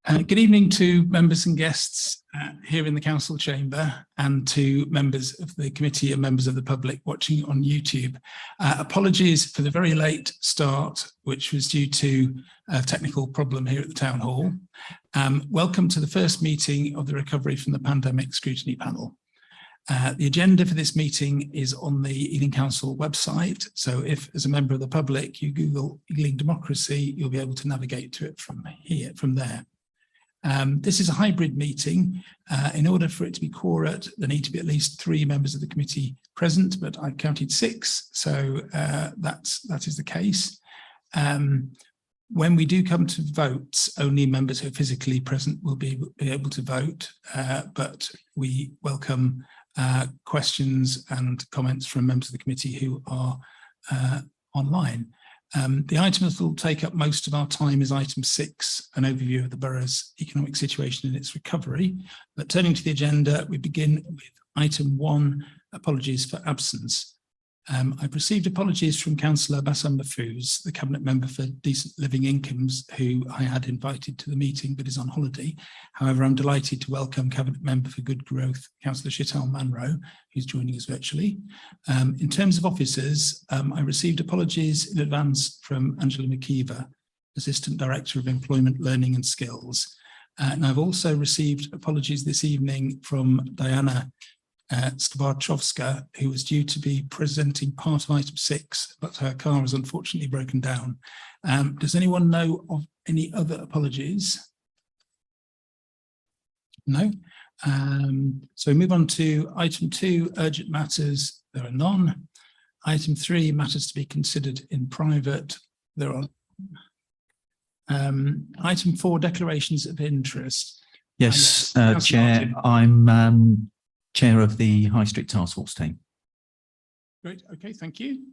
Good evening to members and guests here in the council chamber, and to members of the committee and members of the public watching on YouTube. Apologies for the very late start, which was due to a technical problem here at the town hall. Welcome to the first meeting of the Recovery from the Pandemic Scrutiny panel. The agenda for this meeting is on the Ealing Council website, so if as a member of the public you Google Ealing Democracy, you'll be able to navigate to it from there. This is a hybrid meeting. In order for it to be quorate, there need to be at least 3 members of the committee present, but I've counted 6, so that is the case. When we do come to votes, only members who are physically present will be able to vote, but we welcome questions and comments from members of the committee who are online. The items that will take up most of our time is item 6, an overview of the borough's economic situation and its recovery. But turning to the agenda, we begin with item 1, apologies for absence. I've received apologies from Councillor Bassam Mahfouz, the Cabinet Member for Decent Living Incomes, who I had invited to the meeting but is on holiday. However, I'm delighted to welcome Cabinet Member for Good Growth, Councillor Chital Manro, who's joining us virtually. In terms of officers, I received apologies in advance from Angela McKeever, Assistant Director of Employment, Learning and Skills. And I've also received apologies this evening from Diana Skwarczowska, who was due to be presenting part of item 6, but her car has unfortunately broken down. Does anyone know of any other apologies? No? So we move on to item 2, urgent matters. There are none. Item 3, matters to be considered in private. There are. Item 4, declarations of interest. Yes, Chair, I'm Chair of the High Street Task Force team. Great, okay, thank you.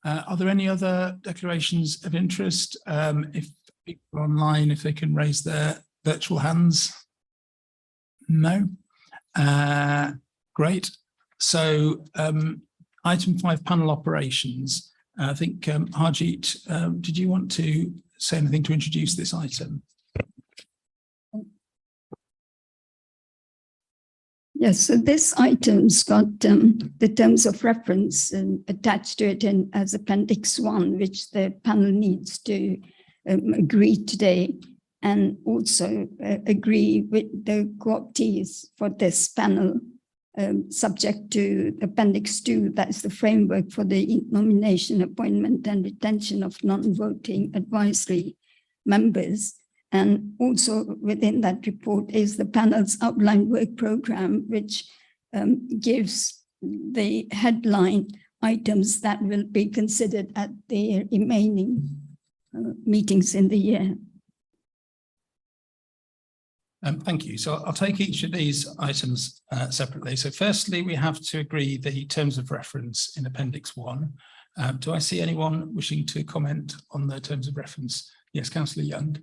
Are there any other declarations of interest? If people online, if they can raise their virtual hands? No? Great. So item 5, panel operations. I think Harjeet, did you want to say anything to introduce this item? Yes, so this item's got the terms of reference attached to it as Appendix 1, which the panel needs to agree today, and also agree with the co-optees for this panel, subject to Appendix 2, that's the framework for the nomination, appointment and retention of non-voting advisory members. And also within that report is the panel's outline work program, which gives the headline items that will be considered at the remaining meetings in the year. Thank you. So I'll take each of these items separately. So firstly, we have to agree the terms of reference in Appendix 1. Do I see anyone wishing to comment on the terms of reference? Yes, Councillor Young.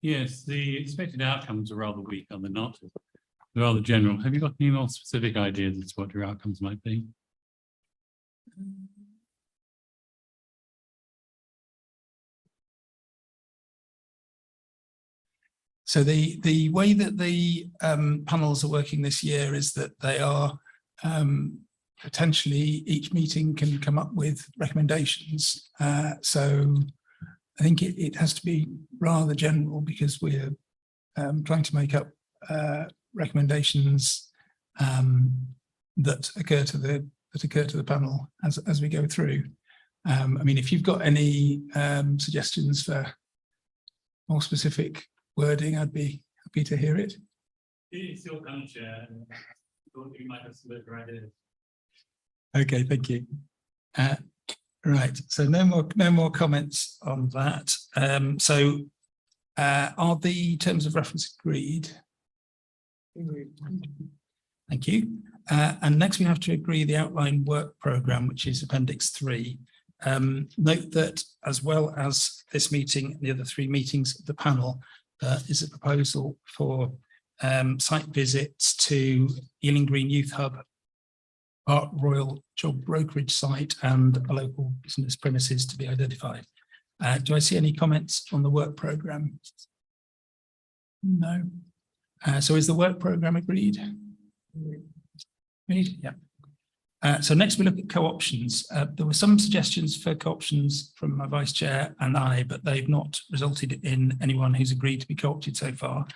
Yes, the expected outcomes are rather weak, are they not? They're rather general. Have you got any more specific ideas as to what your outcomes might be? So the way that the panels are working this year is that they are potentially each meeting can come up with recommendations. So I think it has to be rather general, because we're trying to make up recommendations that occur to the panel as we go through. I mean, if you've got any suggestions for more specific wording, I'd be happy to hear it. It's your panel, Chair. You might have some better ideas. Okay, thank you. Right, so no more comments on that. Are the terms of reference agreed? Thank you. And next we have to agree the outline work programme, which is Appendix 3. Note that as well as this meeting and the other 3 meetings of the panel, is a proposal for site visits to Ealing Green Youth Hub, Park Royal Job Brokerage site, and a local business premises to be identified. Do I see any comments on the work programme? No. So is the work programme agreed? Agreed? Yeah. So next we look at co-options. There were some suggestions for co-options from my vice chair and I, but they've not resulted in anyone who's agreed to be co-opted so far.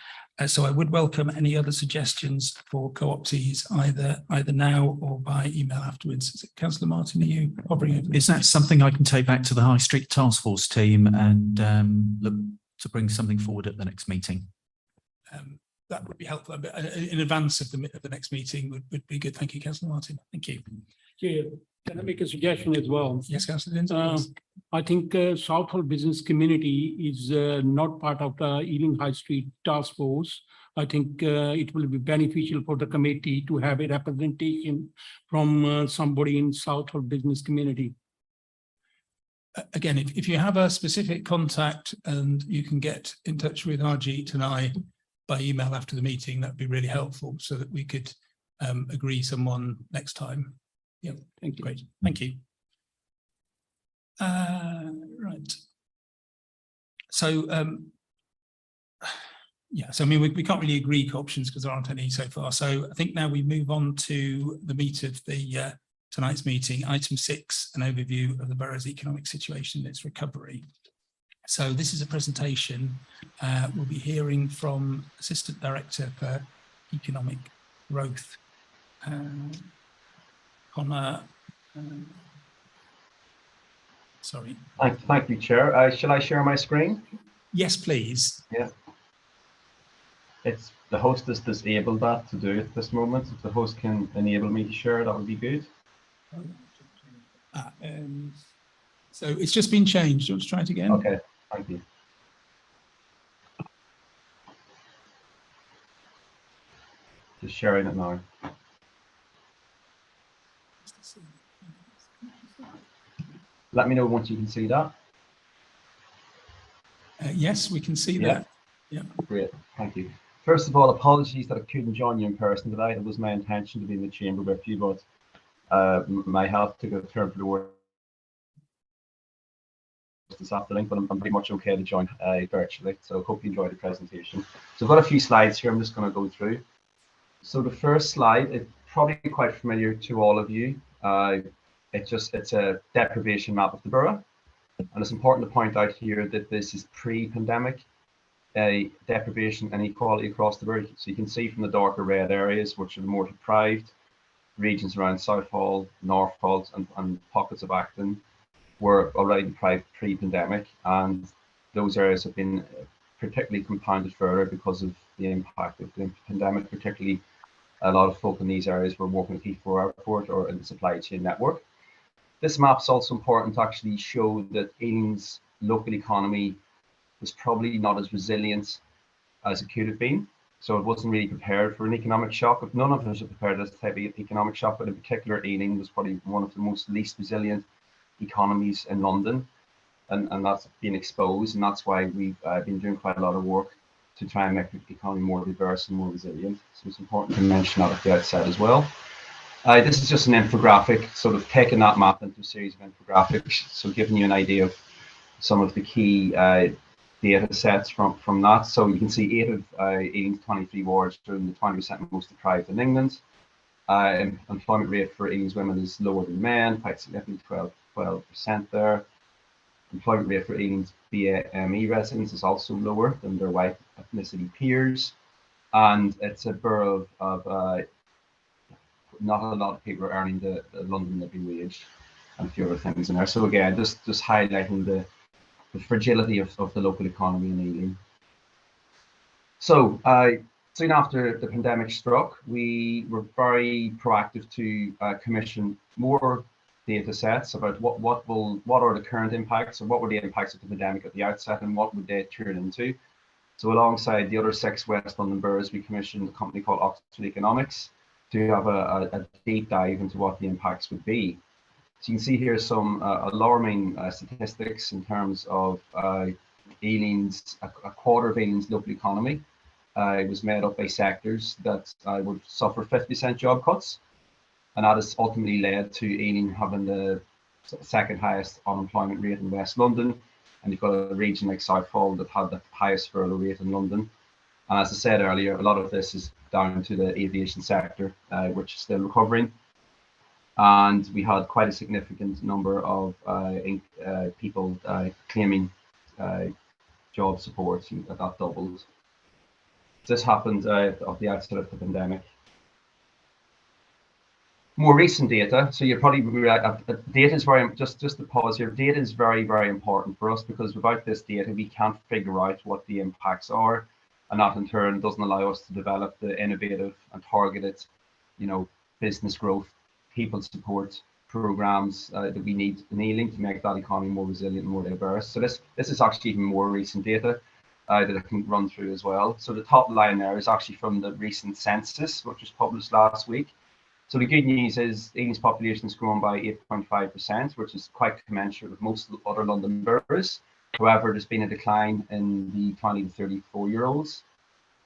So I would welcome any other suggestions for co-optees either now or by email afterwards. Is it, Councillor Martin, are you hovering over? Is that something I can take back to the High Street Task Force team and look to bring something forward at the next meeting? That would be helpful. But in advance of the next meeting would be good. Thank you, Councillor Martin. Thank you. Chair, can I make a suggestion as well? Yes, Councillor Lindsay. I think Southall business community is not part of the Ealing High Street Task Force. I think it will be beneficial for the committee to have a representation from somebody in Southall business community. Again, if you have a specific contact and you can get in touch with Harjeet and I by email after the meeting, that'd be really helpful so that we could agree someone next time. Yeah, Thank you. Great. Thank you. Right. So, yeah, so I mean, we can't really agree options because there aren't any so far. So I think now we move on to the meat of the tonight's meeting, item 6, an overview of the borough's economic situation and its recovery. So this is a presentation. We'll be hearing from Assistant Director for Economic Growth, Connor. Sorry. Thank you, Chair. Shall I share my screen? Yes, please. Yeah. It's the host is disabled that to do at this moment. If the host can enable me to share, that would be good. So it's just been changed. Do you want to try it again? Okay, thank you. Just sharing it now. Let me know once you can see that. Yes, we can see that. Yeah. Great, thank you. First of all, apologies that I couldn't join you in person tonight. It was my intention to be in the chamber with you, but my health took a turn for the worse this afternoon, but I'm pretty much okay to join virtually. So hope you enjoyed the presentation. So I've got a few slides here I'm just going to go through. So the first slide is probably quite familiar to all of you. It's a deprivation map of the borough. And it's important to point out here that this is pre-pandemic deprivation and equality across the borough. So you can see from the darker red areas, which are the more deprived regions around Southall, Northolt, and pockets of Acton, were already deprived pre-pandemic, and those areas have been particularly compounded further because of the impact of the pandemic. Particularly, a lot of folk in these areas were working at Heathrow Airport or in the supply chain network. This map's also important to actually show that Ealing's local economy was probably not as resilient as it could have been. So it wasn't really prepared for an economic shock. None of us are prepared for this type of economic shock, but in particular, Ealing was probably one of the most least resilient economies in London. And that's been exposed. And that's why we've been doing quite a lot of work to try and make the economy more diverse and more resilient. So it's important to mention that at the outset as well. This is just an infographic, sort of taking that map into a series of infographics. So giving you an idea of some of the key data sets from that. So you can see 8 of Ealing's 23 wards are in the 20% most deprived in England. Employment rate for Ealing's women is lower than men, quite significantly, 12% there. Employment rate for Ealing's BAME residents is also lower than their white ethnicity peers. And it's a borough of not a lot of people are earning the London living wage and a few other things in there. So again, just highlighting the fragility of the local economy in Ealing. So soon after the pandemic struck, we were very proactive to commission more data sets about what are the current impacts, or what were the impacts of the pandemic at the outset, and what would they turn into. So alongside the other 6 West London boroughs, we commissioned a company called Oxford Economics to have a deep dive into what the impacts would be. So you can see here some alarming statistics in terms of Ealing's, a quarter of Ealing's local economy. It was made up by sectors that would suffer 50% job cuts. And that has ultimately led to Ealing having the second highest unemployment rate in West London. And you've got a region like Southall that had the highest furlough rate in London. And as I said earlier, a lot of this is down to the aviation sector, which is still recovering. And we had quite a significant number of people claiming job support, and that doubled. This happened at the outset of the pandemic. More recent data, so you're probably data is very, just to pause here, data is very, very important for us, because without this data we can't figure out what the impacts are, and that in turn doesn't allow us to develop the innovative and targeted, business growth, people support programs that we need in Ealing to make that economy more resilient and more diverse. So this is actually even more recent data that I can run through as well. So the top line there is actually from the recent census, which was published last week. So the good news is Ealing's population has grown by 8.5%, which is quite commensurate with most other London boroughs. However, there's been a decline in the 20 to 34-year-olds,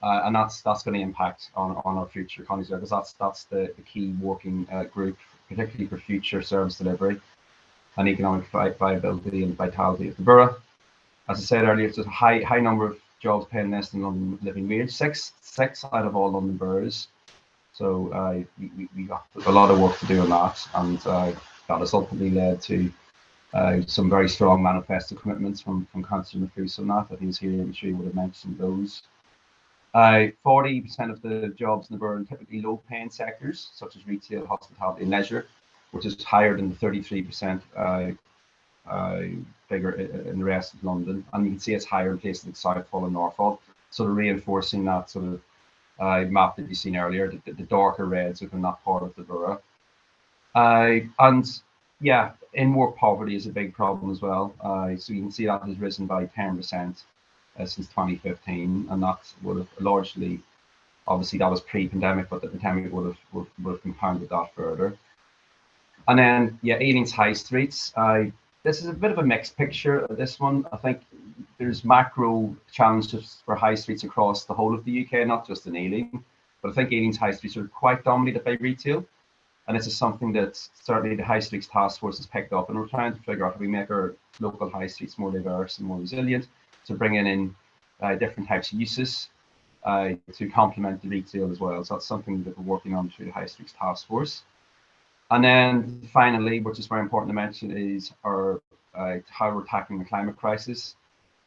and that's going to impact on our future economies, because that's the key working group, particularly for future service delivery and economic viability and vitality of the borough. As I said earlier, it's a high number of jobs paying less than London living wage, six out of all London boroughs. So we got a lot of work to do on that, and that has ultimately led to some very strong manifesto commitments from Councillor Mafus on that. I think he's here, I'm sure he would have mentioned those. 40% of the jobs in the borough are typically low-paying sectors, such as retail, hospitality and leisure, which is higher than the 33% figure in the rest of London. And you can see it's higher in places like Southall and Northolt, sort of reinforcing that sort of map that you've seen earlier, the darker reds within that part of the borough. And yeah, in-work poverty is a big problem as well. So you can see that has risen by 10% since 2015, and that would have largely, obviously that was pre-pandemic, but the pandemic would have compounded that further. And then, yeah, Ealing's high streets. This is a bit of a mixed picture. This one, I think there's macro challenges for high streets across the whole of the UK, not just in Ealing, but I think Ealing's high streets are quite dominated by retail. And this is something that certainly the High Streets Task Force has picked up, and we're trying to figure out how we make our local high streets more diverse and more resilient, to bringing in different types of uses to complement the retail as well. So that's something that we're working on through the High Streets Task Force. And then finally, which is very important to mention, is our how we're tackling the climate crisis.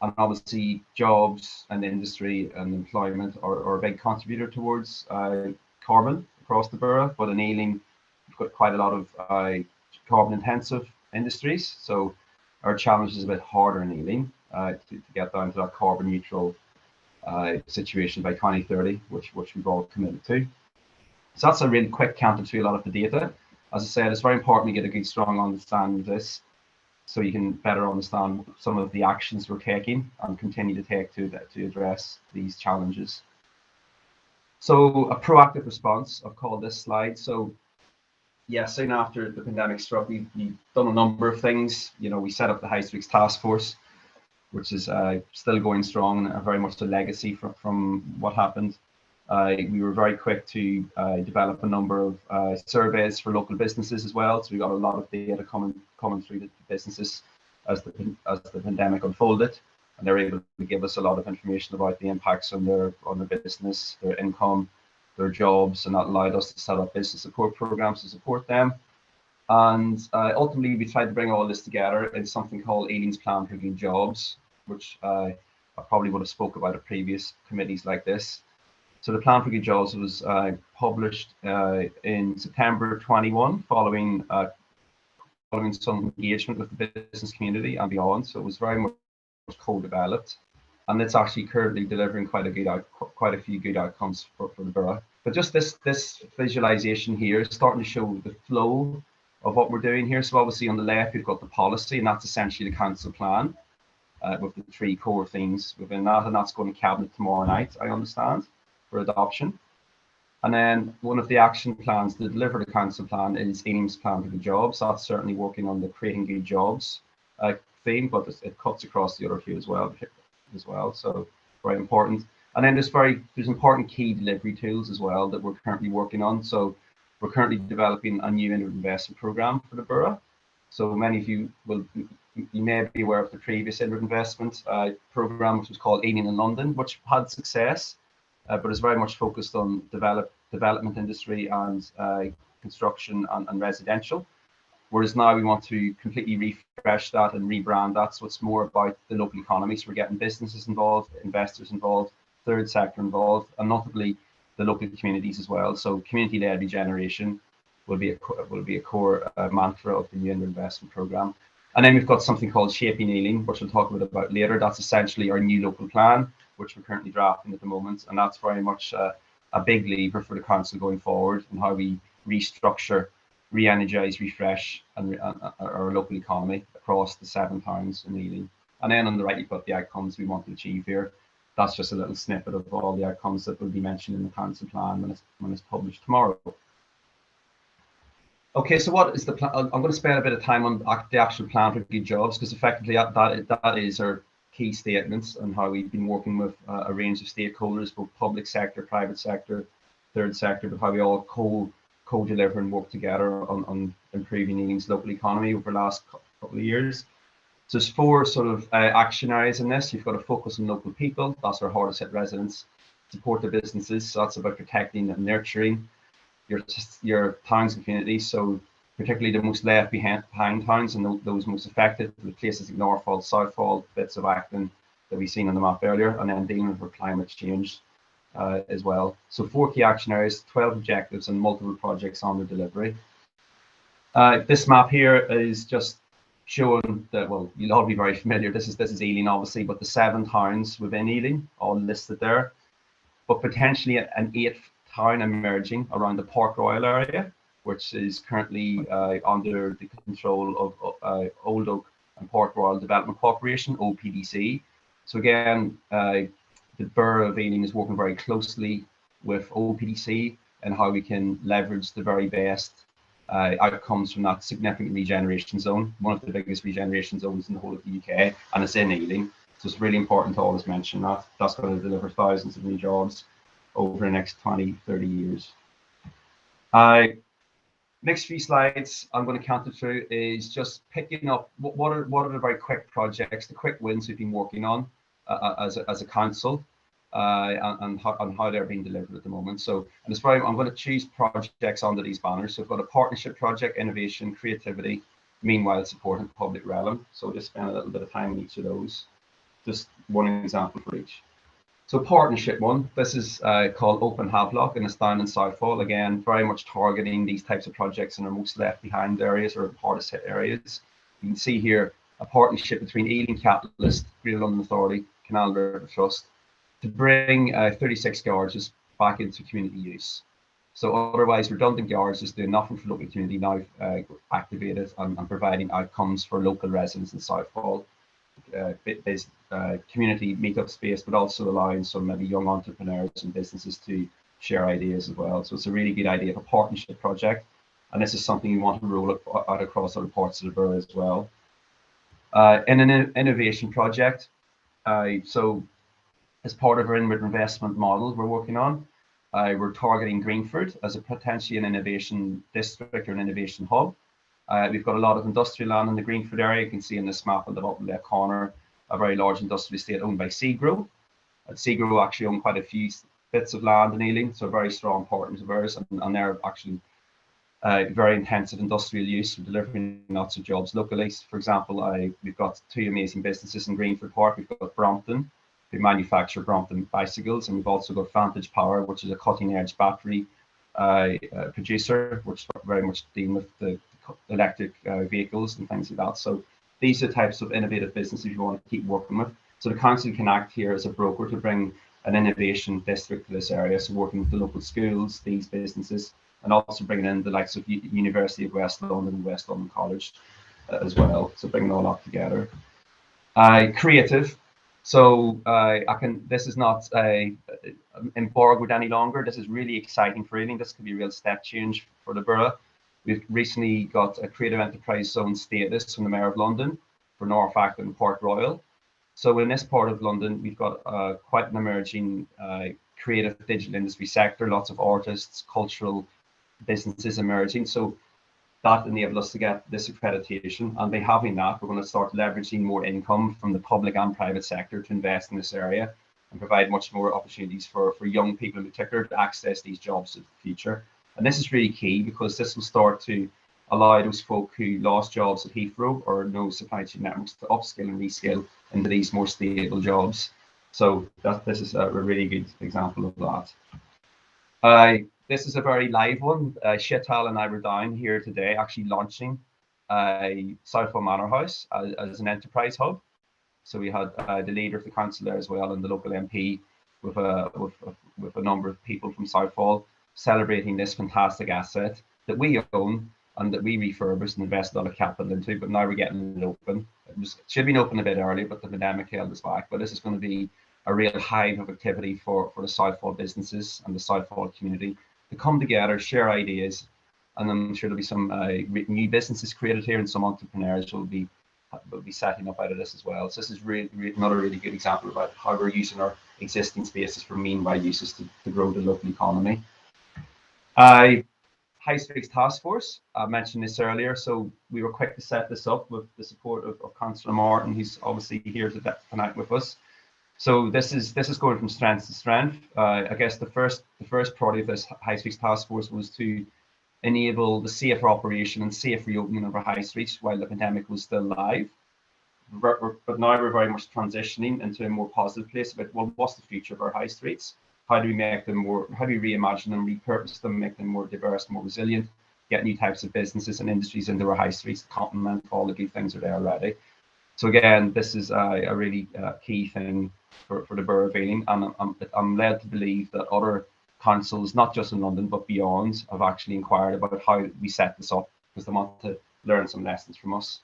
And obviously jobs and industry and employment are a big contributor towards carbon across the borough, but in Ealing we've got quite a lot of carbon intensive industries, so our challenge is a bit harder in Ealing to get down to that carbon neutral situation by 2030, which we've all committed to. So that's a really quick counter to a lot of the data. As I said, it's very important to get a good, strong understanding of this, so you can better understand some of the actions we're taking and continue to take to address these challenges. So a proactive response, I've called this slide. So yeah, soon after the pandemic struck, we've done a number of things. We set up the High Streets Task Force, which is still going strong and very much a legacy from what happened. We were very quick to develop a number of surveys for local businesses as well. So we got a lot of data coming through the businesses as the pandemic unfolded, and they're able to give us a lot of information about the impacts on their business, their income, their jobs, and that allowed us to set up business support programs to support them. And ultimately, we tried to bring all this together in something called Ealing's Plan for Good Jobs, which I probably would have spoke about at previous committees like this. So the Plan for Good Jobs was published in September 21, following some engagement with the business community and beyond. So it was very much co-developed, and it's actually currently delivering quite a few good outcomes for the borough. But just this visualization here is starting to show the flow of what we're doing here. So obviously on the left we've got the policy, and that's essentially the council plan with the 3 core themes within that, and that's going to cabinet tomorrow night, I understand, for adoption. And then one of the action plans to deliver the council plan is Ealing's Plan for Good Jobs. That's certainly working on the creating good jobs theme, but it cuts across the other 2 as well. So very important. And then there's important key delivery tools as well that we're currently working on. So we're currently developing a new investment program for the borough. So many of you may be aware of the previous inward investment program, which was called Ealing in London, which had success. but it's very much focused on development industry and construction and residential. Whereas now we want to completely refresh that and rebrand that, so it's more about the local economy. So we're getting businesses involved, investors involved, third sector involved, and notably the local communities as well. So community-led regeneration will be a core mantra of the new investment programme. And then we've got something called Shaping Ealing, which we'll talk about later. That's essentially our new local plan, which we're currently drafting at the moment, and that's very much a big lever for the council going forward and how we restructure, re-energise, refresh our local economy across the 7 towns in Ealing. And then on the right, you've got the outcomes we want to achieve here. That's just a little snippet of all the outcomes that will be mentioned in the council plan when it's published tomorrow. Okay, so what is the plan? I'm going to spend a bit of time on the actual plan for good jobs, because effectively that is our key statements and how we've been working with a range of stakeholders, both public sector, private sector, third sector, but how we all co-deliver and work together on improving Ealing's local economy over the last couple of years. So there's 4 sort of action areas in this. You've got to focus on local people. That's our hardest hit residents. Support the businesses. So that's about protecting and nurturing your towns and communities. So particularly the most left behind towns and those most affected, with places like Northolt, Southall, bits of Acton that we've seen on the map earlier, and then dealing with climate change as well. So 4 key action areas, 12 objectives, and multiple projects under delivery. This map here is just showing that, well, you'll all be very familiar. This is Ealing, obviously, but the 7 towns within Ealing, all listed there, but potentially an 8th town emerging around the Port Royal area, which is currently under the control of Old Oak and Port Royal Development Corporation, OPDC. So again, the Borough of Ealing is working very closely with OPDC and how we can leverage the very best outcomes from that significant regeneration zone, one of the biggest regeneration zones in the whole of the UK, and it's in Ealing. So it's really important to always mention that. That's going to deliver thousands of new jobs over the next 20, 30 years. Next few slides I'm going to counter through is just picking up what are the very quick projects, the quick wins we've been working on as a council, and how they're being delivered at the moment. So, and it's very, I'm going to choose projects under these banners. So we've got a partnership project, innovation, creativity, meanwhile supporting public realm. So just spend a little bit of time on each of those. Just one example for each. So partnership one, this is called Open Havelock, and it's down in Southall. Again, very much targeting these types of projects in our most left behind areas or hardest hit areas. You can see here a partnership between Ealing Catalyst, Greater London Authority, Canal River Trust, to bring 36 garages back into community use. So otherwise redundant garages doing nothing for local community, now activated and providing outcomes for local residents in Southall. Community meetup space, but also allowing some maybe young entrepreneurs and businesses to share ideas as well. So it's a really good idea of a partnership project, and this is something you want to roll out across other parts of the borough as well. In an innovation project, so as part of our inward investment model we're working on, we're targeting Greenford as a potentially an innovation district or an innovation hub. We've got a lot of industrial land in the Greenford area. You can see in this map on the bottom left corner, a very large industrial estate owned by Seagrow. Seagrow actually own quite a few bits of land in Ealing, so very strong partners of ours, and they're actually very intensive industrial use for delivering lots of jobs locally. For example, we've got 2 amazing businesses in Greenford Park. We've got Brompton, who manufacture Brompton bicycles, and we've also got Vantage Power, which is a cutting-edge battery producer, which very much dealing with the electric vehicles and things like that. So these are the types of innovative businesses you want to keep working with. So the council can act here as a broker to bring an innovation district to this area. So working with the local schools, these businesses, and also bringing in the likes of University of West London and West London College as well. So bringing all that together. Creative. So this is not embargoed any longer. This is really exciting for Ealing. This could be a real step change for the borough. We've recently got a creative enterprise zone status from the Mayor of London for North Acton and Port Royal. So in this part of London, we've got quite an emerging creative digital industry sector, lots of artists, cultural businesses emerging. So that enabled us to get this accreditation, and by having that, we're going to start leveraging more income from the public and private sector to invest in this area. and provide much more opportunities for young people in particular to access these jobs in the future. And this is really key because this will start to allow those folk who lost jobs at Heathrow or no supply chain networks to upskill and reskill into these more stable jobs. So this is a really good example of that. This is a very live one. Shetal and I were down here today actually launching Southall Manor House as an enterprise hub. So we had the leader of the council there as well and the local MP with a number of people from Southall celebrating this fantastic asset that we own and that we refurbished and invested a lot of capital into, but now we're getting it open. It should have been open a bit earlier, but the pandemic held us back. But this is going to be a real hive of activity for the Southall businesses and the Southall community to come together, share ideas, and I'm sure there'll be some new businesses created here and some entrepreneurs will be setting up out of this as well. So this is another really good example about how we're using our existing spaces for meanwhile uses to grow the local economy. High Streets Task Force, I mentioned this earlier, so we were quick to set this up with the support of Councillor Martin, who's obviously here tonight with us. So this is going from strength to strength. I guess the first priority of this High Streets Task Force was to enable the safer operation and safe reopening of our high streets while the pandemic was still live. But now we're very much transitioning into a more positive place about, well, what's the future of our high streets? How do we make them more, how do we reimagine them, repurpose them, make them more diverse, more resilient, get new types of businesses and industries into our high streets to complement all the good things that are there already. So again, this is a really key thing for the Borough of Ealing, and I'm led to believe that other councils, not just in London, but beyond, have actually inquired about how we set this up because they want to learn some lessons from us.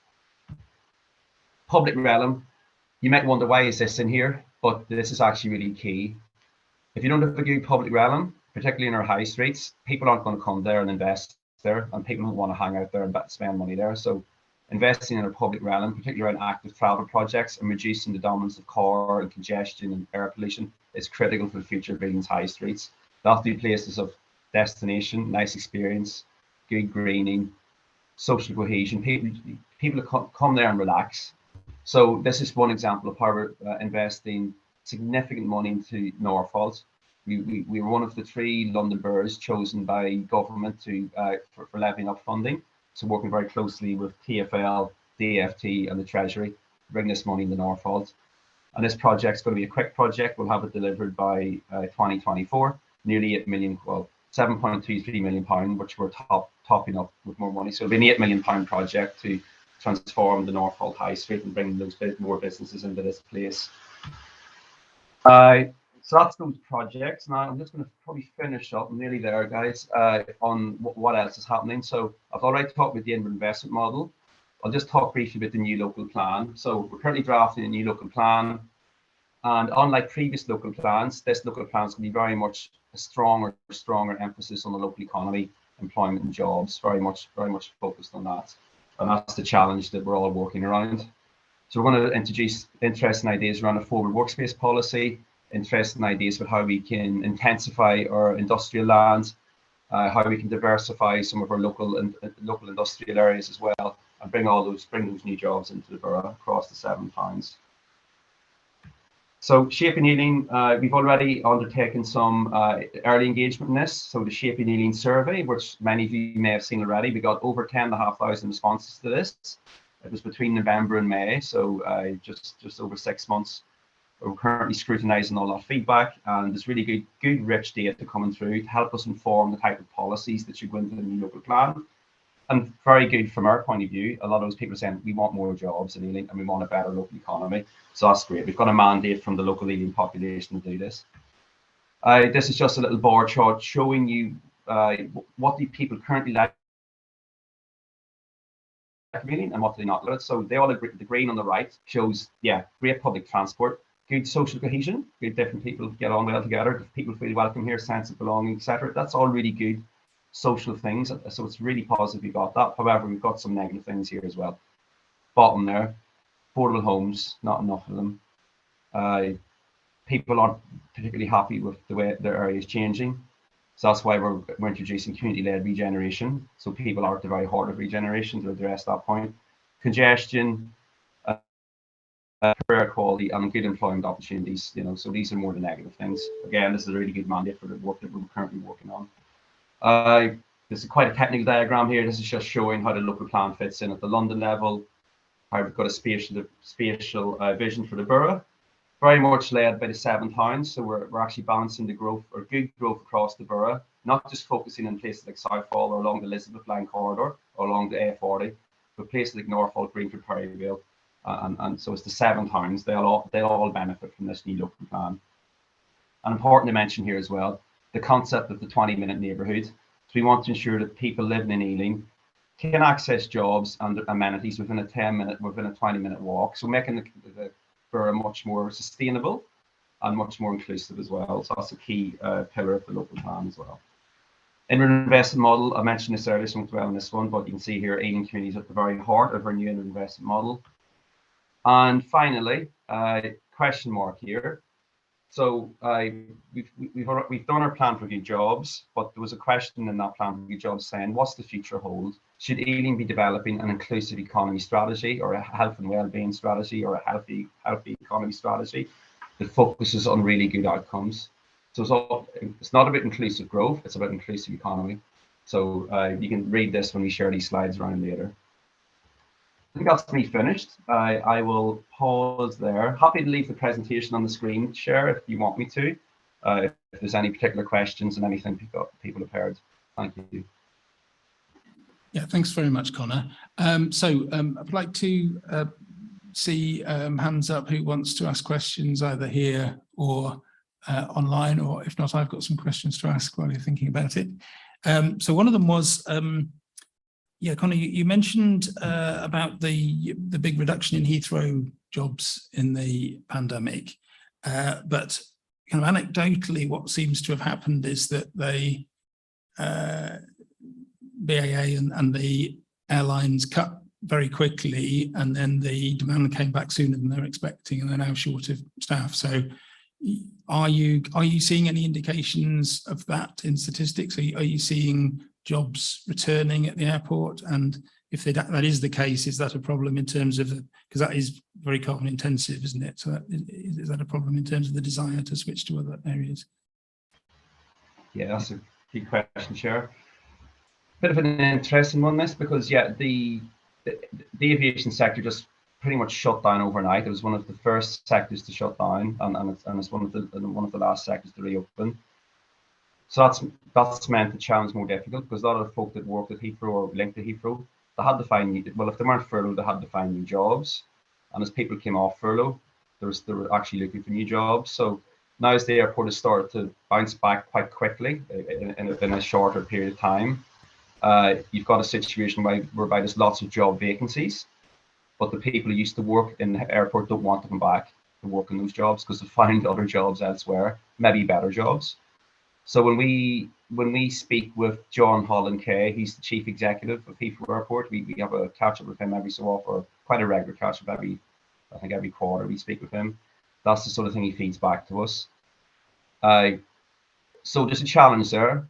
Public realm, you might wonder why is this in here, but this is actually really key. If you don't have a good public realm, particularly in our high streets, people aren't going to come there and invest there, and people don't want to hang out there and spend money there. So investing in our public realm, particularly around active travel projects and reducing the dominance of car and congestion and air pollution, is critical for the future of Ealing's high streets. They have to be places of destination, nice experience, good greening, social cohesion. People come there and relax. So this is one example of how we're investing significant money into Northolt. We were one of the 3 London boroughs chosen by government for levying up funding. So working very closely with TfL, DFT and the Treasury to bring this money into Northolt. And this project's going to be a quick project. We'll have it delivered by 2024, nearly 8 million, well, £7.23 million, which we're topping up with more money. So it'll be an £8 million project to transform the Northolt High Street and bring those more businesses into this place. So that's those projects. Now I'm just going to probably finish up, I'm nearly there, guys, on what else is happening. So I've already talked about the inward investment model. I'll just talk briefly about the new local plan. So we're currently drafting a new local plan, and unlike previous local plans, this local plan is going to be very much a stronger emphasis on the local economy, employment and jobs, very much focused on that. And that's the challenge that we're all working around. So we're going to introduce interesting ideas around a forward workspace policy, interesting ideas about how we can intensify our industrial lands, how we can diversify some of our local industrial areas as well, and bring those new jobs into the borough across the 7 towns. So Shaping Ealing, we've already undertaken some early engagement in this. So the Shaping Ealing survey, which many of you may have seen already, we got over 10,500 responses to this. It was between November and May, so just over 6 months. We're currently scrutinising all that feedback, and there's really good rich data coming through to help us inform the type of policies that should go into the new local plan. And very good from our point of view. A lot of those people are saying we want more jobs in Ealing and we want a better local economy. So that's great. We've got a mandate from the local Ealing population to do this. This is just a little bar chart showing you what do people currently like Ealing and what do they not like. So they all agree. The green on the right shows, yeah, great public transport, good social cohesion, good different people get on well together, people feel welcome here, sense of belonging, etc. That's all really good social things, so it's really positive we got that. However, we've got some negative things here as well. Bottom there, affordable homes, not enough of them. People aren't particularly happy with the way their area is changing, so that's why we're introducing community-led regeneration. So people are at the very heart of regeneration to address that point. Congestion, poor air quality, and good employment opportunities. You know, so these are more the negative things. Again, this is a really good mandate for the work that we're currently working on. This is quite a technical diagram here. This is just showing how the local plan fits in at the London level. How we've got a spatial vision for the borough, very much led by the 7 towns. So we're actually balancing the growth, or good growth, across the borough, not just focusing in places like Southall or along the Elizabeth Line corridor or along the A40, but places like Northolt, Greenford, Perryvale, and so it's the 7 towns. They all benefit from this new local plan. And important to mention here as well, the concept of the 20-minute neighbourhood. So we want to ensure that people living in Ealing can access jobs and amenities within a 20-minute walk. So making the borough much more sustainable and much more inclusive as well. So that's a key pillar of the local plan as well. Inward investment model, I mentioned this earlier, so I won't dwell on this one, but you can see here Ealing communities at the very heart of our new inward investment model. And finally, question mark here. So we've done our plan for good jobs, but there was a question in that plan for good jobs saying, what's the future hold? Should Ealing be developing an inclusive economy strategy, or a health and well-being strategy, or a healthy economy strategy that focuses on really good outcomes? So it's not about inclusive growth, it's about inclusive economy. So you can read this when we share these slides around later. I think that's me finished. I will pause there. Happy to leave the presentation on the screen, share if you want me to. If there's any particular questions and anything people have heard. Thank you. Yeah, thanks very much, Connor. I'd like to see hands up who wants to ask questions either here or online, or if not, I've got some questions to ask while you're thinking about it. So one of them was, yeah, Connor, you mentioned about the big reduction in Heathrow jobs in the pandemic, but kind of anecdotally, what seems to have happened is that they BAA and the airlines cut very quickly, and then the demand came back sooner than they're expecting, and they're now short of staff. So are you seeing any indications of that in statistics? Are you seeing jobs returning at the airport? And if that is the case, is that a problem in terms of, because that is very carbon intensive, isn't it? So is that a problem in terms of the desire to switch to other areas? Yeah, that's a good question, Chair. Bit of an interesting one, this, because yeah, the aviation sector just pretty much shut down overnight. It was one of the first sectors to shut down, and it's one of the last sectors to reopen. So that's meant the challenge more difficult, because a lot of the folk that worked at Heathrow or linked to Heathrow, they had to find if they weren't furloughed, they had to find new jobs. And as people came off furlough, they were actually looking for new jobs. So now as the airport has started to bounce back quite quickly in a shorter period of time, you've got a situation whereby there's lots of job vacancies, but the people who used to work in the airport don't want to come back to work in those jobs because they find other jobs elsewhere, maybe better jobs. So when we speak with John Holland Kay, he's the chief executive of Heathrow Airport. We have a catch up with him every so often, or quite a regular catch up every quarter. We speak with him. That's the sort of thing he feeds back to us. So there's a challenge there.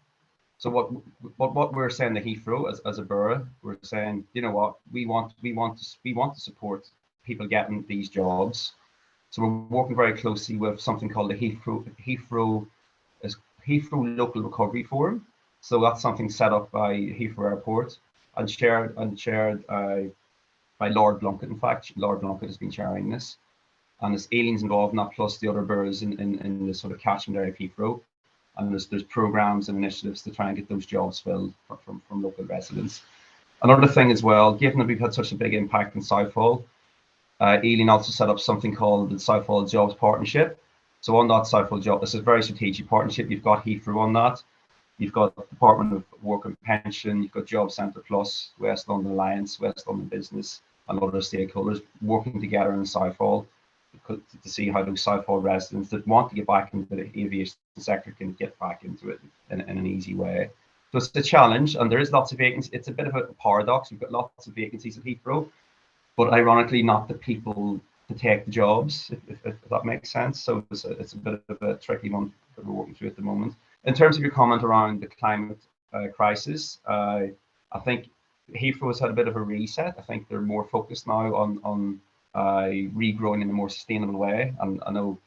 So what we're saying to Heathrow as a borough, we're saying, you know what, we want to support people getting these jobs. So we're working very closely with something called the Heathrow Local Recovery Forum. So that's something set up by Heathrow Airport and shared by Lord Blunkett. In fact, Lord Blunkett has been chairing this, and there's Ealing's involved in that, plus the other boroughs in the sort of catchment area of Heathrow. And there's programs and initiatives to try and get those jobs filled from local residents. Another thing as well, given that we've had such a big impact in Southall, Ealing also set up something called the Southall Jobs Partnership. So on that Southall Job, this is a very strategic partnership. You've got Heathrow on that. You've got the Department of Work and Pension. You've got Job Centre Plus, West London Alliance, West London Business, and other stakeholders working together in Southall to see how those Southall residents that want to get back into the aviation sector can get back into it in an easy way. So it's a challenge, and there is lots of vacancies. It's a bit of a paradox. We've got lots of vacancies at Heathrow, but ironically not the people to take the jobs, if that makes sense. So it's a bit of a tricky one that we're working through at the moment. In terms of your comment around the climate crisis, I think Heathrow has had a bit of a reset. I think they're more focused now on regrowing in a more sustainable way. And I know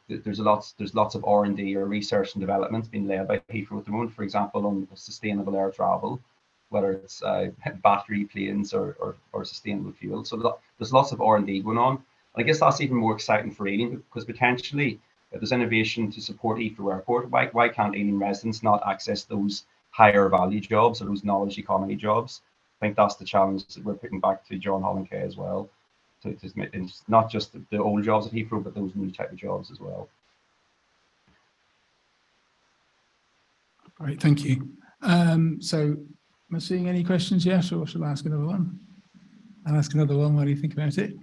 there's lots of R&D or research and development being led by Heathrow at the moment, for example, on sustainable air travel, whether it's battery planes or sustainable fuel. So there's lots of R&D going on. And I guess that's even more exciting for Ealing, because potentially if there's innovation to support Heathrow Airport, why can't Ealing residents not access those higher value jobs or those knowledge economy jobs? I think that's the challenge that we're putting back to John Holland as well. It's not just the old jobs at Heathrow, but those new type of jobs as well. Great, thank you. So am I seeing any questions yet, or shall I ask another one? I'll ask another one while you think about it.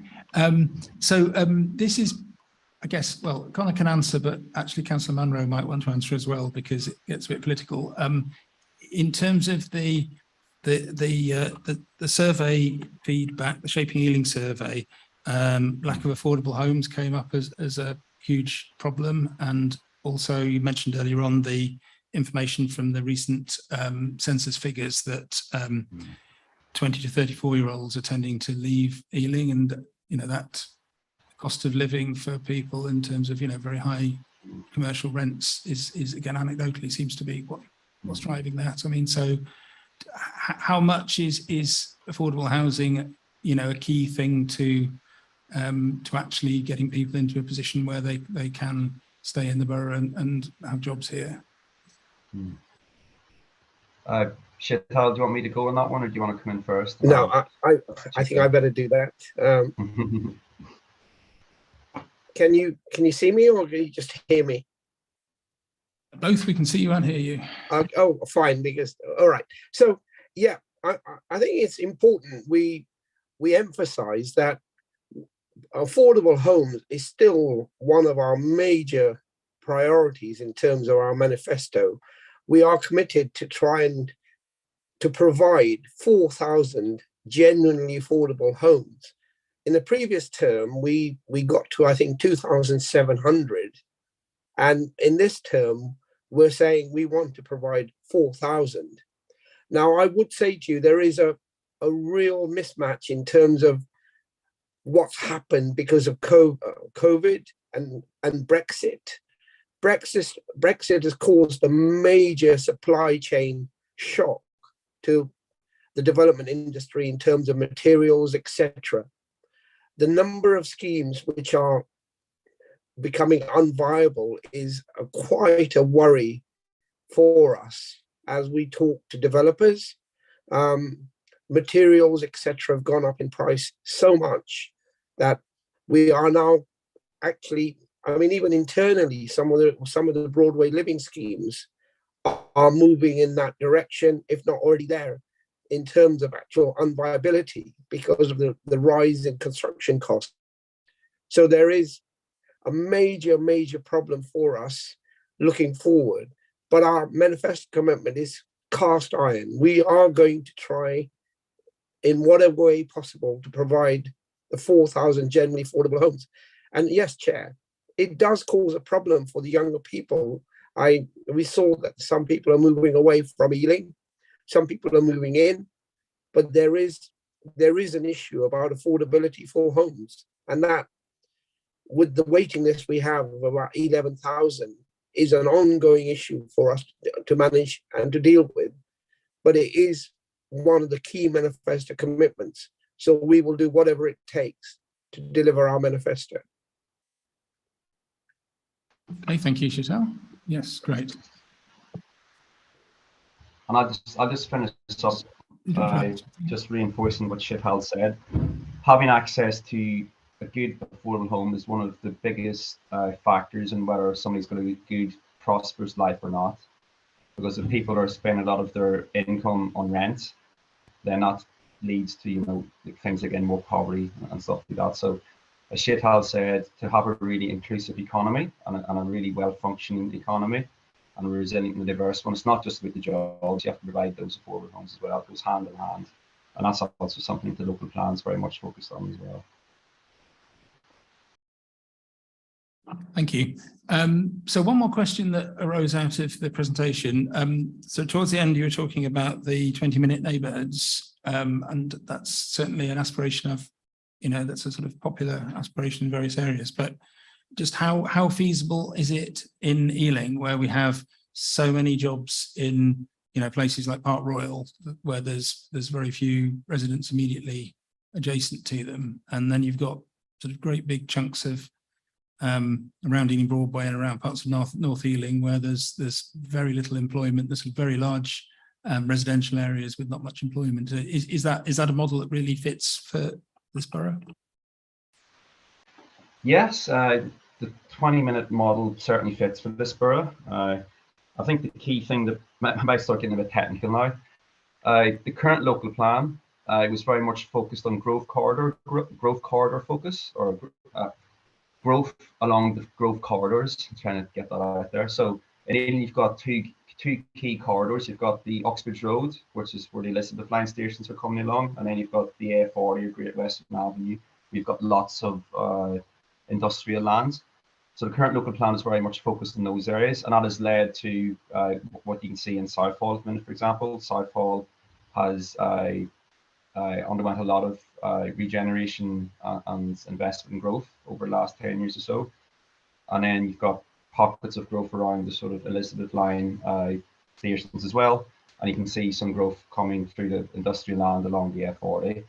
This is, I guess, well, Connor can answer, but actually Councillor Munro might want to answer as well, because it gets a bit political. In terms of the survey feedback, the Shaping Ealing survey, lack of affordable homes came up as a huge problem. And also you mentioned earlier on the information from the recent census figures that 20 to 34-year-olds are tending to leave Ealing, and that cost of living for people in terms of very high commercial rents is again anecdotally seems to be what's driving that. I mean, so how much is affordable housing a key thing to actually getting people into a position where they can stay in the borough and have jobs here? Shetal, do you want me to go on that one, or do you want to come in first? No, I think I better do that. Can you see me, or can you just hear me? Both. We can see you and hear you. Oh, fine. Because all right. So yeah, I think it's important we emphasize that affordable homes is still one of our major priorities in terms of our manifesto. We are committed to try and to provide 4,000 genuinely affordable homes. In the previous term, we got to, I think, 2,700. And in this term, we're saying we want to provide 4,000. Now, I would say to you, there is a real mismatch in terms of what's happened because of COVID and Brexit. Brexit has caused a major supply chain shock to the development industry in terms of materials, etc. The number of schemes which are becoming unviable is quite a worry for us as we talk to developers. Materials, etc., have gone up in price so much that we are now actually, I mean, even internally, some of the Broadway living schemes are moving in that direction, if not already there, in terms of actual unviability because of the rise in construction costs. So there is a major problem for us looking forward. But our manifesto commitment is cast iron. We are going to try in whatever way possible to provide the 4,000 generally affordable homes. And yes, Chair, it does cause a problem for the younger people. We saw that some people are moving away from Ealing, some people are moving in, but there is an issue about affordability for homes, and that, with the waiting list we have of about 11,000, is an ongoing issue for us to manage and to deal with. But it is one of the key manifesto commitments. So we will do whatever it takes to deliver our manifesto. Okay, thank you, Shetal. Yes, great. And I'll just finish this up by just reinforcing what Shetal said. Having access to a good affordable home is one of the biggest factors in whether somebody's going to be a good, prosperous life or not. Because if people are spending a lot of their income on rent, then that leads to things like more poverty and stuff like that. So as Shetal said, to have a really inclusive economy and a really well-functioning economy and a resilient and diverse one, it's not just about the jobs, you have to provide those affordable homes as well. It goes hand in hand. And that's also something the local plan's very much focused on as well. Thank you. So one more question that arose out of the presentation. So towards the end, you were talking about the 20-minute neighbourhoods, and that's certainly an aspiration I've you know, that's a sort of popular aspiration in various areas, but just how feasible is it in Ealing, where we have so many jobs in, you know, places like Park Royal, where there's very few residents immediately adjacent to them, and then you've got sort of great big chunks of around Ealing Broadway and around parts of North Ealing, where there's very little employment. There's very large residential areas with not much employment. Is that a model that really fits for this borough? Yes, the 20-minute model certainly fits for this borough. I think the key thing that might start getting a bit technical now. The current local plan was very much focused on growth corridor focus, or growth along the growth corridors. I'm trying to get that out there. So in Ealing, you've got two key corridors. You've got the Oxbridge Road, which is where the Elizabeth line stations are coming along, and then you've got the A40 or Great Western Avenue. You've got lots of industrial lands. So the current local plan is very much focused in those areas, and that has led to what you can see in Southall at the minute, for example. Southall has underwent a lot of regeneration and investment and growth over the last 10 years or so. And then you've got pockets of growth around the sort of Elizabeth line stations as well. And you can see some growth coming through the industrial land along the A40.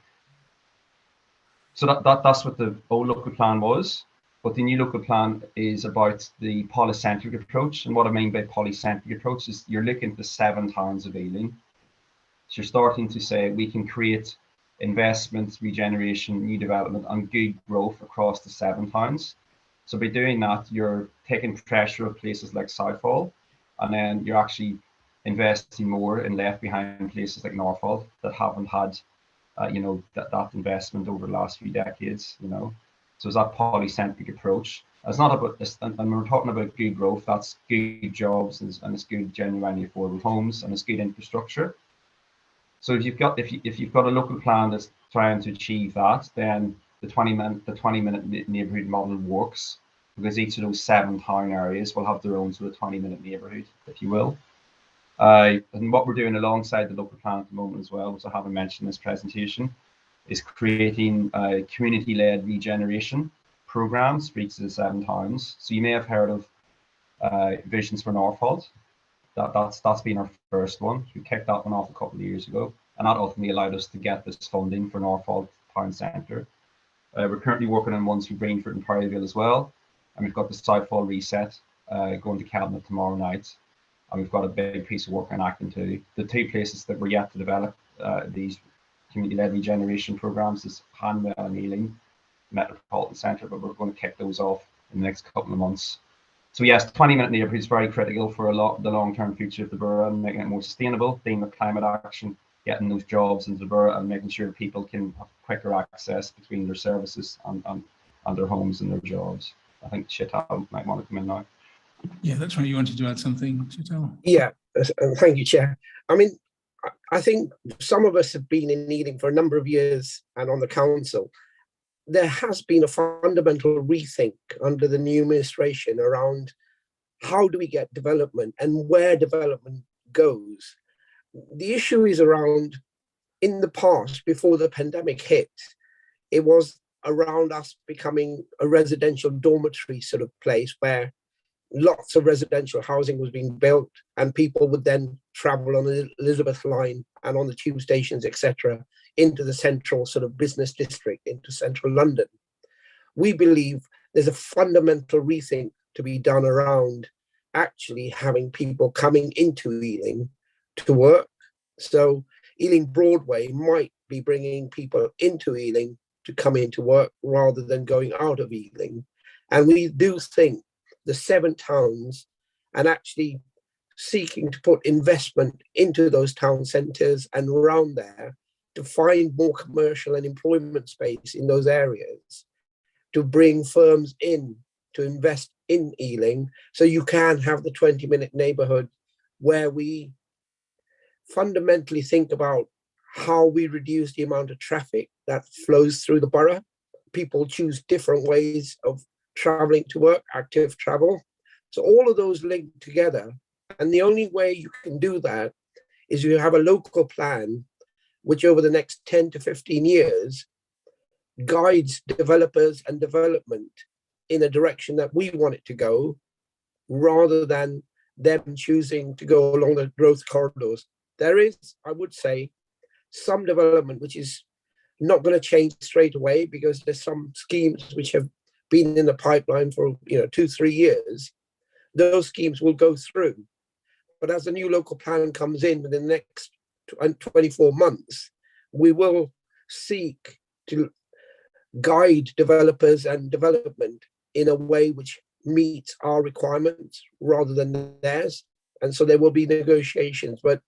So that's what the old local plan was. But the new local plan is about the polycentric approach. And what I mean by polycentric approach is you're looking at the 7 towns of Ealing. So you're starting to say we can create investment, regeneration, new development, and good growth across the 7 towns. So by doing that, you're taking pressure of places like Southall, and then you're actually investing more in left behind places like Northolt that haven't had, you know, that investment over the last few decades, you know. So it's that polycentric approach. It's not about this, and we're talking about good growth. That's good jobs, and it's good, genuinely affordable homes, and it's good infrastructure. So if you've got a local plan that's trying to achieve that, then the 20-minute neighbourhood model works, because each of those 7 town areas will have their own sort of 20-minute neighbourhood, if you will. And what we're doing alongside the local plan at the moment as well, which I haven't mentioned in this presentation, is creating community-led regeneration programs for each of the 7 towns. So you may have heard of Visions for Northolt. That's been our first one. We kicked that one off a couple of years ago, and that ultimately allowed us to get this funding for Northolt Town Centre. We're currently working on ones for Greenford and Perryville as well, and we've got the Southall Reset going to Cabinet tomorrow night, and we've got a big piece of work on Acton too. The 2 places that we're yet to develop these community-led regeneration programs is Hanwell and Ealing Metropolitan Centre, but we're going to kick those off in the next couple of months. So yes, 20-minute neighbourhood is very critical for the long-term future of the borough, and making it more sustainable, dealing with climate action, getting those jobs into the borough, and making sure people can have quicker access between their services and their homes and their jobs. I think Chital might want to come in now. Yeah, that's right. You wanted to add something, Chital? Yeah, thank you, Chair. I mean, I think some of us have been in Ealing for a number of years and on the council. There has been a fundamental rethink under the new administration around how do we get development and where development goes. The issue is around, in the past, before the pandemic hit, it was around us becoming a residential dormitory sort of place where lots of residential housing was being built, and people would then travel on the Elizabeth line and on the tube stations, etc., into the central sort of business district, into central London. We believe there's a fundamental rethink to be done around actually having people coming into Ealing to work. So Ealing Broadway might be bringing people into Ealing to come into work rather than going out of Ealing. And we do think the 7 towns, and actually seeking to put investment into those town centres and around there to find more commercial and employment space in those areas, to bring firms in to invest in Ealing, so you can have the 20-minute neighbourhood where we fundamentally think about how we reduce the amount of traffic that flows through the borough. People choose different ways of travelling to work, active travel. So all of those link together. And the only way you can do that is you have a local plan, which over the next 10 to 15 years guides developers and development in a direction that we want it to go, rather than them choosing to go along the growth corridors. There is, I would say, some development which is not going to change straight away, because there's some schemes which have been in the pipeline for 2-3 years. Those schemes will go through, but as a new local plan comes in within the next 24 months, we will seek to guide developers and development in a way which meets our requirements rather than theirs. And so there will be negotiations, but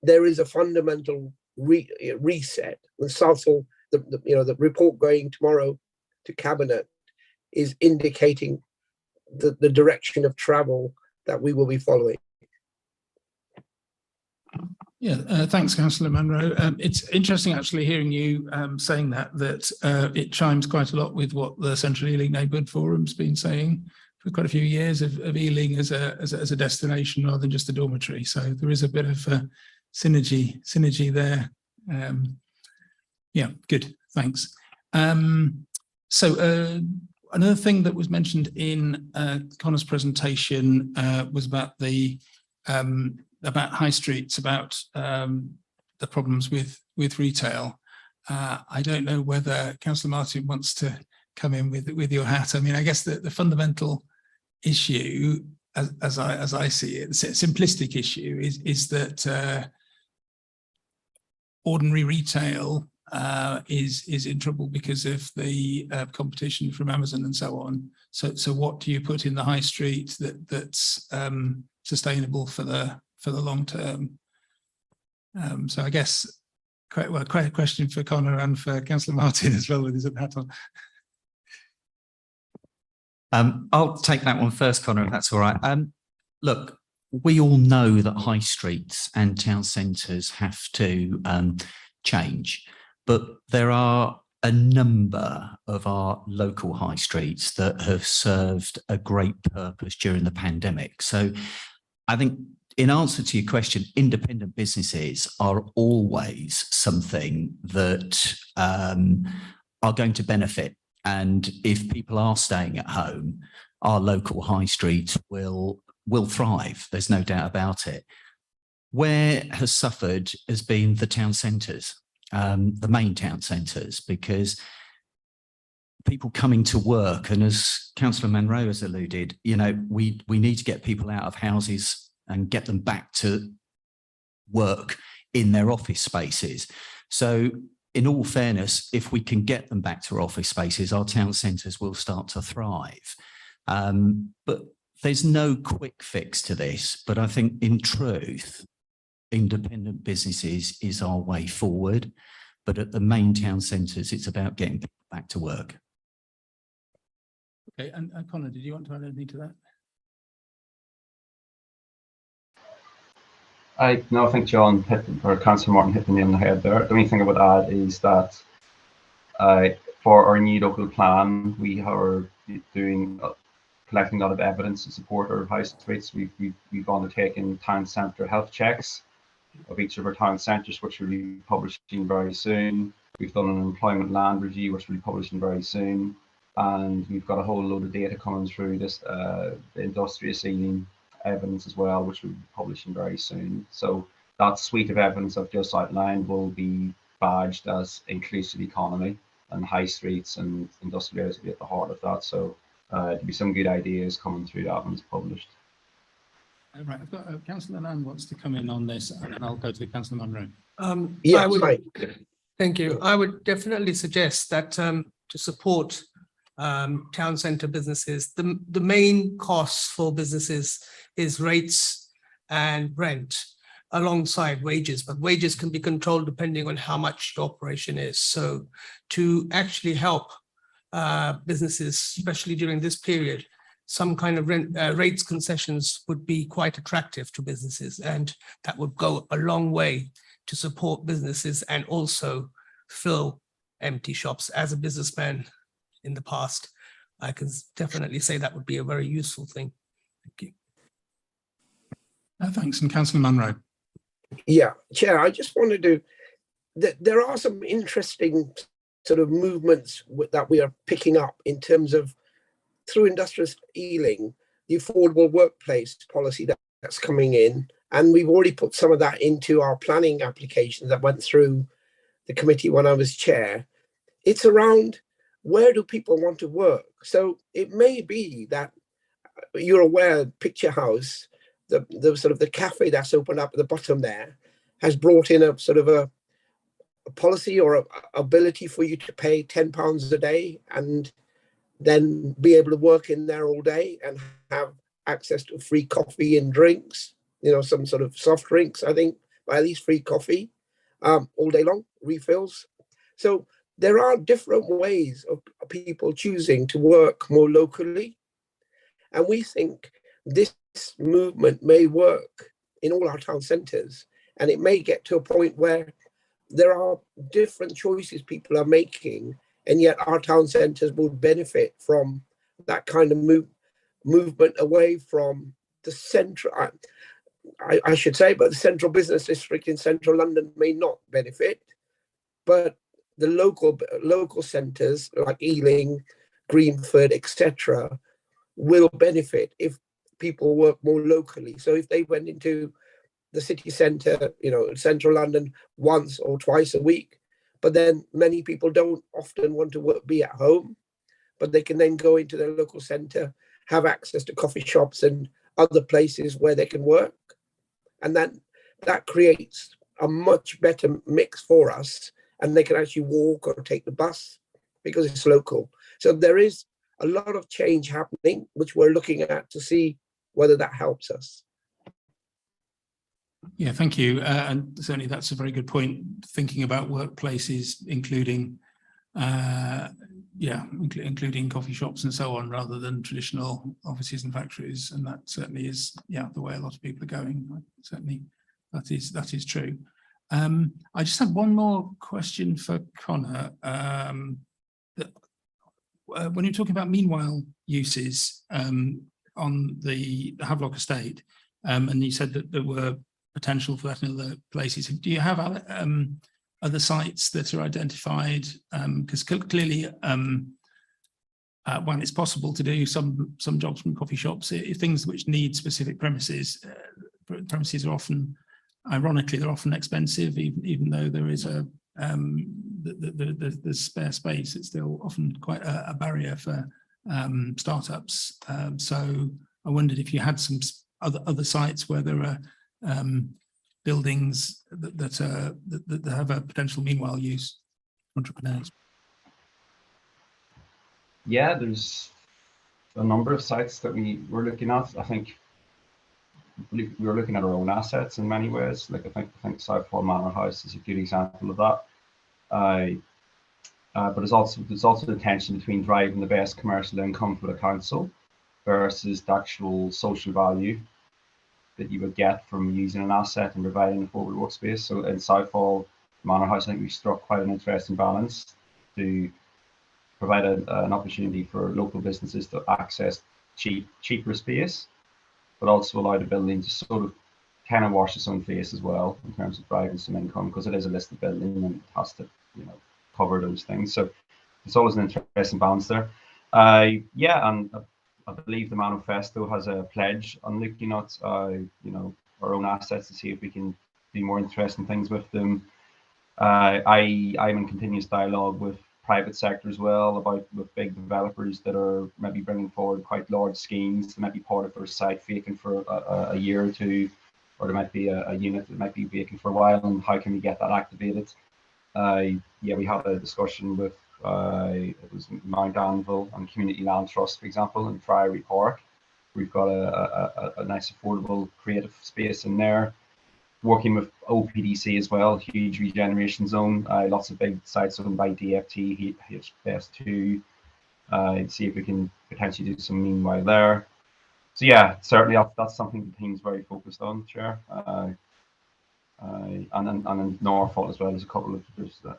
there is a fundamental reset. And Southall, the report going tomorrow to Cabinet is indicating the direction of travel that we will be following. Yeah, thanks, Councillor Munro. It's interesting actually hearing you saying that it chimes quite a lot with what the Central Ealing Neighbourhood Forum's been saying for quite a few years of Ealing as a destination rather than just a dormitory. So there is a bit of synergy there. Yeah, good, thanks. So another thing that was mentioned in Connor's presentation was about high streets, about the problems with retail. I don't know whether Councillor Martin wants to come in with your hat. I mean, I guess the fundamental issue, as I see it, the simplistic issue is that ordinary retail is in trouble because of the competition from Amazon and so on. So what do you put in the high street that's sustainable for the long term? So I guess quite a question for Connor and for Councillor Martin as well with his hat on. I'll take that one first, Connor, if that's all right. Look, we all know that high streets and town centres have to change, but there are a number of our local high streets that have served a great purpose during the pandemic. So I think, in answer to your question, independent businesses are always something that are going to benefit. And if people are staying at home, our local high street will thrive. There's no doubt about it. Where has suffered has been the town centres, the main town centres, because people coming to work, and as Councillor Munro has alluded, we need to get people out of houses and get them back to work in their office spaces. So in all fairness, if we can get them back to our office spaces, our town centres will start to thrive. But there's no quick fix to this. But I think in truth, independent businesses is our way forward. But at the main town centres, it's about getting people back to work. Okay, and Connor, did you want to add anything to that? No, I think John or Councillor Martin hit the nail on the head there. The only thing I would add is that for our new local plan, we are collecting a lot of evidence to support our high streets. We've undertaken town centre health checks of each of our town centres, which will be publishing very soon. We've done an employment land review, which will be publishing very soon, and we've got a whole load of data coming through this the industrious Ealing evidence as well, which we'll be publishing very soon. So that suite of evidence I've just outlined will be badged as inclusive economy, and high streets and industrial areas will be at the heart of that. So there'll be some good ideas coming through that when it's published. Right, I've got Councillor Land wants to come in on this, and then I'll go to Councillor Munro. Yeah, thank you. I would definitely suggest that to support town centre businesses, the main costs for businesses is rates and rent alongside wages, but wages can be controlled depending on how much the operation is. So to actually help businesses, especially during this period, some kind of rates concessions would be quite attractive to businesses, and that would go a long way to support businesses and also fill empty shops. As a businessman in the past, I can definitely say that would be a very useful thing. Thank you. Thanks, and Councillor Munro. Yeah, Chair, I just wanted to, there are some interesting sort of movements that we are picking up in terms of through Industrious Ealing, the affordable workplace policy that's coming in. And we've already put some of that into our planning applications that went through the committee when I was chair. It's around where do people want to work? So it may be that you're aware, Picture House, the sort of the cafe that's opened up at the bottom there has brought in a sort of a policy or a ability for you to pay £10 a day and then be able to work in there all day and have access to free coffee and drinks, you know, some sort of soft drinks, I think, but at least free coffee all day long, refills. So there are different ways of people choosing to work more locally. And we think this movement may work in all our town centres, and it may get to a point where there are different choices people are making, and yet our town centres will benefit from that kind of movement away from the central, I should say, but the central business district in central London may not benefit, but the local centres like Ealing, Greenford, etc., will benefit if people work more locally. So if they went into the city centre, you know, central London once or twice a week, but then many people don't often want to be at home, but they can then go into their local centre, have access to coffee shops and other places where they can work. And that creates a much better mix for us, and they can actually walk or take the bus because it's local. So there is a lot of change happening, which we're looking at to see whether that helps us. Yeah, thank you. And certainly that's a very good point, thinking about workplaces, including including coffee shops and so on, rather than traditional offices and factories. And that certainly is, the way a lot of people are going. Certainly that is true. I just have one more question for Connor. When you're talking about meanwhile uses on the Havelock estate, and you said that there were potential for that in other places, do you have other sites that are identified? Because clearly, when it's possible to do some jobs from coffee shops, things which need specific premises are often, ironically, they're often expensive, even though there is the spare space. It's still often quite a barrier for startups. So I wondered if you had some other sites where there are buildings that have a potential meanwhile use for entrepreneurs. Yeah, there's a number of sites that we were looking at. I think we were looking at our own assets in many ways. Like I think Southall Manor House is a good example of that. But there's also the tension between driving the best commercial income for the council versus the actual social value that you would get from using an asset and providing a forward workspace. So in Southall Manor House, I think we struck quite an interesting balance to provide an opportunity for local businesses to access cheaper space, but also allow the building to sort of kind of wash its own face as well in terms of driving some income, because it is a listed building and it has to, cover those things. So it's always an interesting balance there. And I believe the manifesto has a pledge on looking at, our own assets to see if we can do more interesting things with them. I'm in continuous dialogue with private sector as well with big developers that are maybe bringing forward quite large schemes that might be part of their site vacant for a year or two, or there might be a unit that might be vacant for a while, and how can we get that activated? We had a discussion with it was Mount Anvil and Community Land Trust, for example, in Priory Park. We've got a nice affordable creative space in there. Working with OPDC as well, huge regeneration zone, lots of big sites owned by DFT, HS2. See if we can potentially do some meanwhile there. So yeah, certainly that's something the team's very focused on, Chair. And in Northolt as well, there's a couple of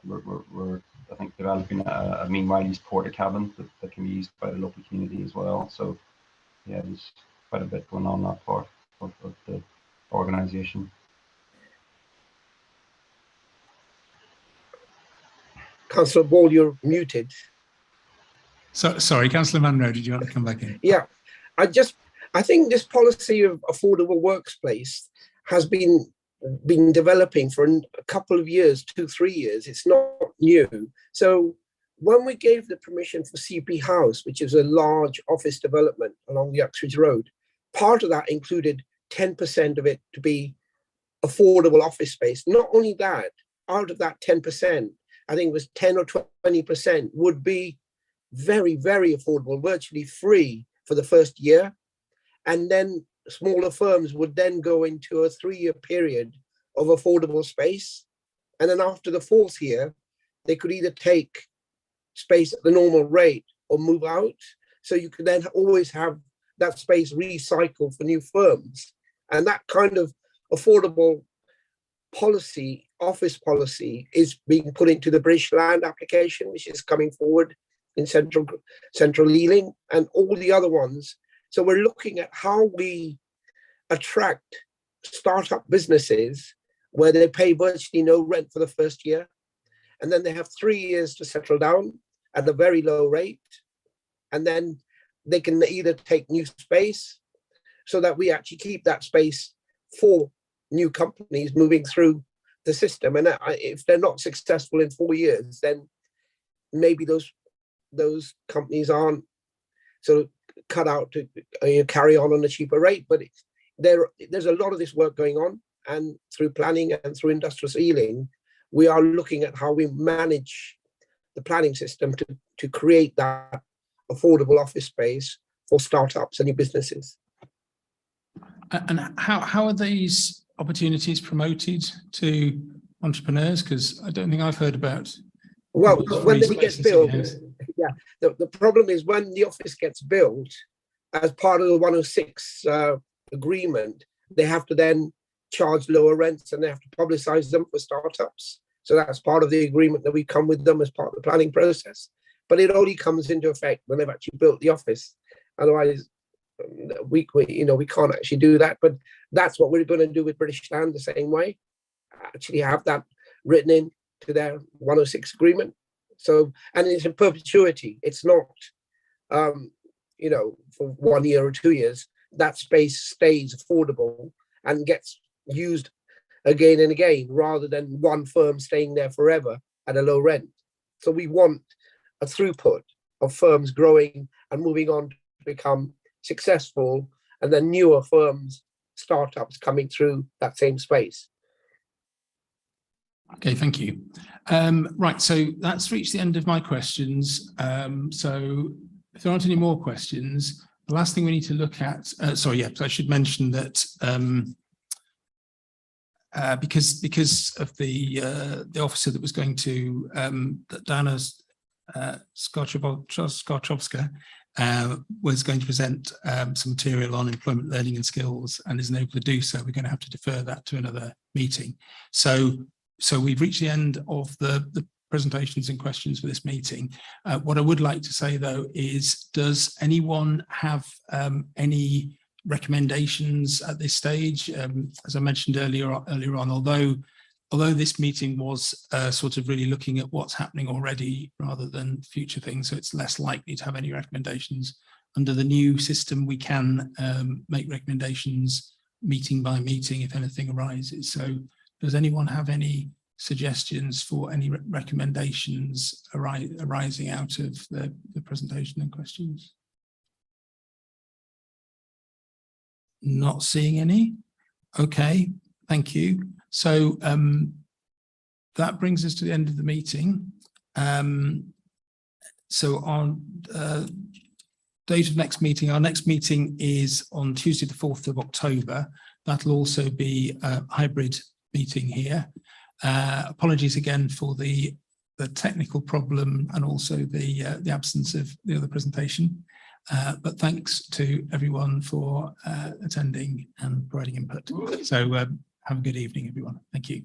we're I think developing a meanwhile use porta cabin that can be used by the local community as well. So yeah, there's quite a bit going on that part of the organisation. Councillor Ball, you're muted. So, sorry, Councillor Munro, did you want to come back in? Yeah, I think this policy of affordable workplace has been developing for a couple of years, 2-3 years. It's not new. So when we gave the permission for CP House, which is a large office development along the Uxbridge Road, part of that included 10% of it to be affordable office space. Not only that, out of that 10%, I think it was 10 or 20% would be very, very affordable, virtually free for the first year. And then smaller firms would then go into a 3-year period of affordable space. And then after the 4th year, they could either take space at the normal rate or move out. So you could then always have that space recycled for new firms. And that kind of affordable policy, office policy, is being put into the British Land application, which is coming forward in central Ealing and all the other ones. So we're looking at how we attract startup businesses where they pay virtually no rent for the first year. And then they have 3 years to settle down at a very low rate. And then they can either take new space so that we actually keep that space for new companies moving through the system. And if they're not successful in 4 years, then maybe those companies aren't sort of cut out to carry on a cheaper rate. But there's a lot of this work going on, and through planning and through Industrial Ealing, we are looking at how we manage the planning system to create that affordable office space for startups and new businesses. And how are these opportunities promoted to entrepreneurs? Because I don't think I've heard about. Well, when they get built, yeah. The problem is when the office gets built, as part of the 106 agreement, they have to then charge lower rents and they have to publicise them for startups. So that's part of the agreement that we come with them as part of the planning process. But it only comes into effect when they've actually built the office. Otherwise, we can't actually do that. But that's what we're going to do with British Land the same way. Actually have that written into their 106 agreement. So, and it's in perpetuity. It's not, for 1 year or 2 years. That space stays affordable and gets used again and again, rather than one firm staying there forever at a low rent. So we want a throughput of firms growing and moving on to become successful, and then newer firms, startups coming through that same space. Okay, thank you. Right, so that's reached the end of my questions. So if there aren't any more questions, the last thing we need to look at, so I should mention that because of the officer that was going to, that Dana Skarczowska was going to present some material on employment learning and skills and isn't able to do so, we're going to have to defer that to another meeting. So we've reached the end of the presentations and questions for this meeting. What I would like to say, though, is does anyone have any recommendations at this stage? As I mentioned earlier on, although this meeting was sort of really looking at what's happening already rather than future things, so it's less likely to have any recommendations. Under the new system, we can make recommendations meeting by meeting if anything arises. So does anyone have any suggestions for any recommendations arising out of the presentation and questions? Not seeing any. Okay, thank you. So that brings us to the end of the meeting. So on date of next meeting, our next meeting is on Tuesday, the 4th of October. That'll also be a hybrid meeting here. Apologies again for the technical problem and also the absence of the other presentation. But thanks to everyone for attending and providing input. So have a good evening, everyone. Thank you.